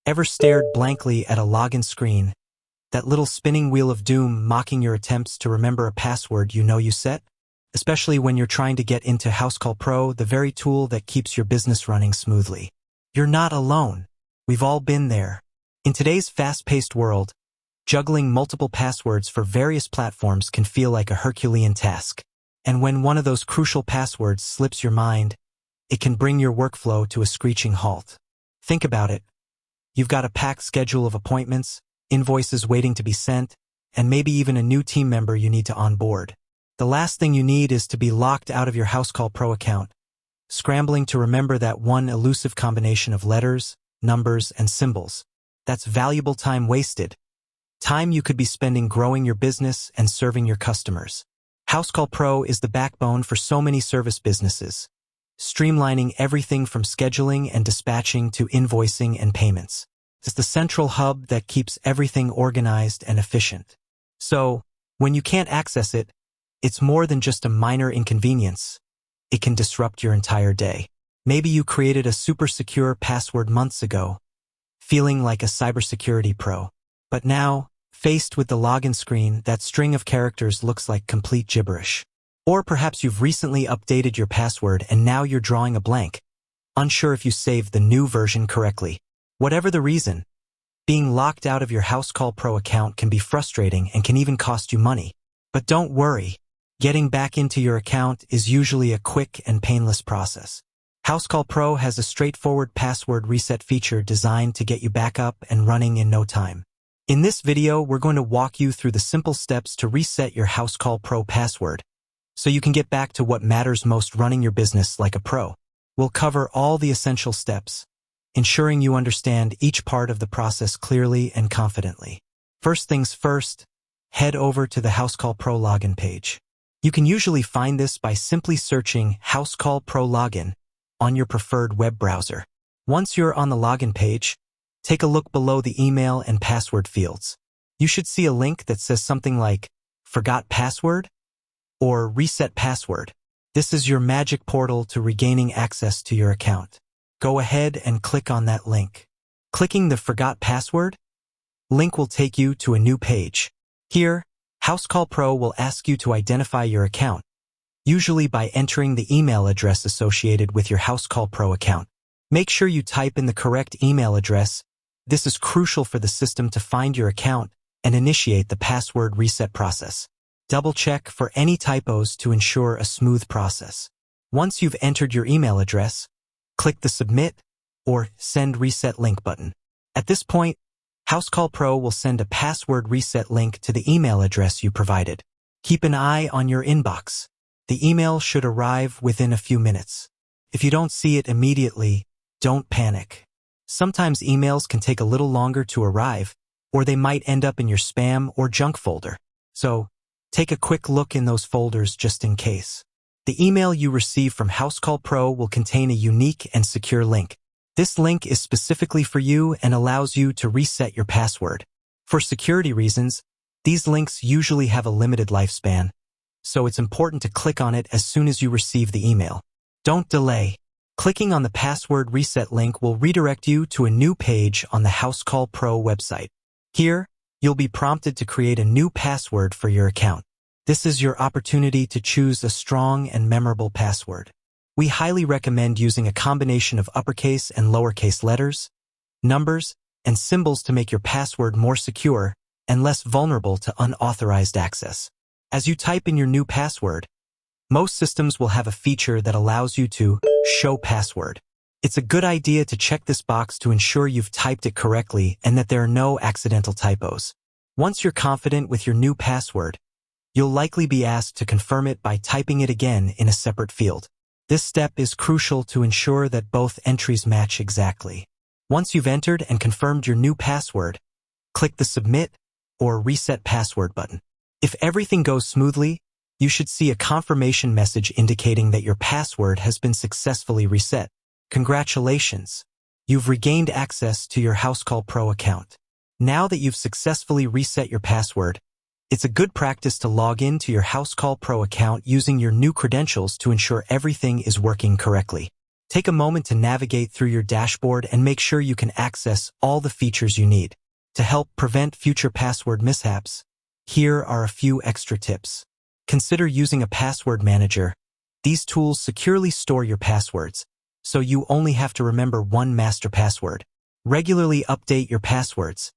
Ever stared blankly at a login screen, that little spinning wheel of doom mocking your attempts to remember a password you know you set? Especially when you're trying to get into Housecall Pro, the very tool that keeps your business running smoothly. You're not alone. We've all been there. In today's fast-paced world, juggling multiple passwords for various platforms can feel like a Herculean task. And when one of those crucial passwords slips your mind, it can bring your workflow to a screeching halt. Think about it. You've got a packed schedule of appointments, invoices waiting to be sent, and maybe even a new team member you need to onboard. The last thing you need is to be locked out of your Housecall Pro account, scrambling to remember that one elusive combination of letters, numbers, and symbols. That's valuable time wasted. Time you could be spending growing your business and serving your customers. Housecall Pro is the backbone for so many service businesses, streamlining everything from scheduling and dispatching to invoicing and payments. It's the central hub that keeps everything organized and efficient. So, when you can't access it, it's more than just a minor inconvenience. It can disrupt your entire day. Maybe you created a super secure password months ago, feeling like a cybersecurity pro. But now, faced with the login screen, that string of characters looks like complete gibberish. Or perhaps you've recently updated your password and now you're drawing a blank, unsure if you saved the new version correctly. Whatever the reason, being locked out of your Housecall Pro account can be frustrating and can even cost you money. But don't worry. Getting back into your account is usually a quick and painless process. Housecall Pro has a straightforward password reset feature designed to get you back up and running in no time. In this video, we're going to walk you through the simple steps to reset your Housecall Pro password, so you can get back to what matters most, running your business like a pro. We'll cover all the essential steps, ensuring you understand each part of the process clearly and confidently. First things first, head over to the Housecall Pro login page. You can usually find this by simply searching Housecall Pro Login on your preferred web browser. Once you're on the login page, take a look below the email and password fields. You should see a link that says something like Forgot Password or Reset Password. This is your magic portal to regaining access to your account. Go ahead and click on that link. Clicking the Forgot Password link will take you to a new page. Here, Housecall Pro will ask you to identify your account, usually by entering the email address associated with your Housecall Pro account. Make sure you type in the correct email address. This is crucial for the system to find your account and initiate the password reset process. Double-check for any typos to ensure a smooth process. Once you've entered your email address, click the Submit or Send Reset link button. At this point, Housecall Pro will send a password reset link to the email address you provided. Keep an eye on your inbox. The email should arrive within a few minutes. If you don't see it immediately, don't panic. Sometimes emails can take a little longer to arrive, or they might end up in your spam or junk folder. So, take a quick look in those folders just in case. The email you receive from Housecall Pro will contain a unique and secure link. This link is specifically for you and allows you to reset your password. For security reasons, these links usually have a limited lifespan, so it's important to click on it as soon as you receive the email. Don't delay. Clicking on the password reset link will redirect you to a new page on the Housecall Pro website. Here, you'll be prompted to create a new password for your account. This is your opportunity to choose a strong and memorable password. We highly recommend using a combination of uppercase and lowercase letters, numbers, and symbols to make your password more secure and less vulnerable to unauthorized access. As you type in your new password, most systems will have a feature that allows you to show password. It's a good idea to check this box to ensure you've typed it correctly and that there are no accidental typos. Once you're confident with your new password, you'll likely be asked to confirm it by typing it again in a separate field. This step is crucial to ensure that both entries match exactly. Once you've entered and confirmed your new password, click the Submit or Reset Password button. If everything goes smoothly, you should see a confirmation message indicating that your password has been successfully reset. Congratulations! You've regained access to your Housecall Pro account. Now that you've successfully reset your password, it's a good practice to log in to your Housecall Pro account using your new credentials to ensure everything is working correctly. Take a moment to navigate through your dashboard and make sure you can access all the features you need. To help prevent future password mishaps, here are a few extra tips. Consider using a password manager. These tools securely store your passwords, so you only have to remember one master password. Regularly update your passwords,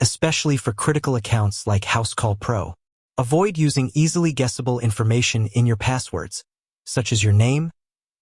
especially for critical accounts like Housecall Pro. Avoid using easily guessable information in your passwords, such as your name,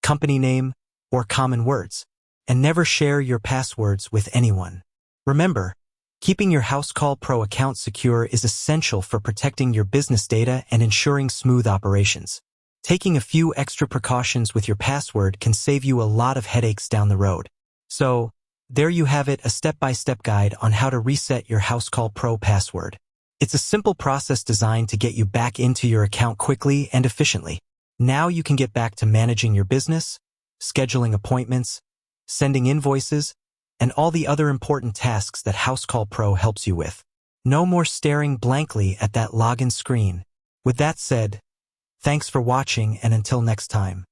company name, or common words, and never share your passwords with anyone. Remember, keeping your Housecall Pro account secure is essential for protecting your business data and ensuring smooth operations. Taking a few extra precautions with your password can save you a lot of headaches down the road. So, there you have it, a step-by-step guide on how to reset your Housecall Pro password. It's a simple process designed to get you back into your account quickly and efficiently. Now you can get back to managing your business, scheduling appointments, sending invoices, and all the other important tasks that Housecall Pro helps you with. No more staring blankly at that login screen. With that said, thanks for watching, and until next time.